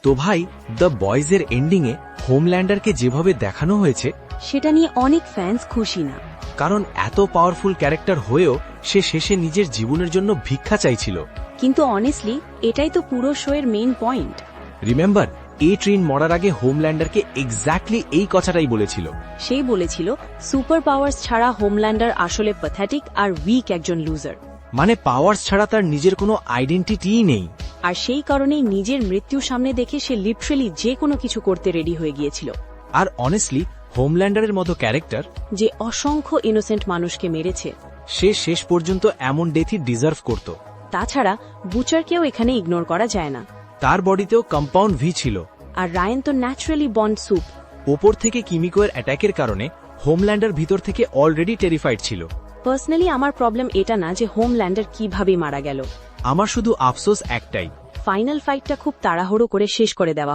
তো ভাই, দ্য বয়েজের এন্ডিংয়ে হোমল্যান্ডারকে যেভাবে দেখানো হয়েছে, সেটা নিয়ে অনেক ফ্যান্স খুশি না। কারণ এত পাওয়ারফুল ক্যারেক্টার হয়েও সে শেষে নিজের জীবনের জন্য ভিক্ষা চাইছিল। কিন্তু অনেস্টলি এটাই তো পুরো শোয়ের মেইন পয়েন্ট। রিমেম্বার, ট্রেন মরার আগে হোমল্যান্ডারকে এক্স্যাক্টলি এই কথাটাই বলেছিল। সেই বলেছিল সুপার পাওয়ার্স ছাড়া হোমল্যান্ডার আসলে প্যাথেটিক আর উইক একজন লুজার। মানে পাওয়ার্স ছাড়া তার নিজের কোনো আইডেন্টিটিই নেই। আর সেই কারণেই নিজের মৃত্যু সামনে দেখে সে লিটারালি যে কোনো কিছু করতে রেডি হয়ে গিয়েছিল। আর অনেস্টলি হোমল্যান্ডারের মতো ক্যারেক্টার, যে অসংখ্য ইনোসেন্ট মানুষকে মেরেছে, সে শেষ পর্যন্ত এমন ডেথই ডিজার্ভ করত। তাছাড়া বুচারকেও এখানে ইগনোর করা যায় না। তার বডিতেও কম্পাউন্ড ভি ছিল। আর রায়ান তো ন্যাচারালি বন্ড স্যুপ। ওপর থেকে কিমিকোয়ের অ্যাটাকের কারণে হোমল্যান্ডার ভিতর থেকে অলরেডি টেরিফাইড ছিল। পার্সোনালি আমার প্রবলেম এটা না যে হোমল্যান্ডার কিভাবে মারা গেল। আমার শুধু আফসোস একটাই, ফাইনাল ফাইটটা খুব তাড়াহুড়ো করে শেষ করে দেওয়া।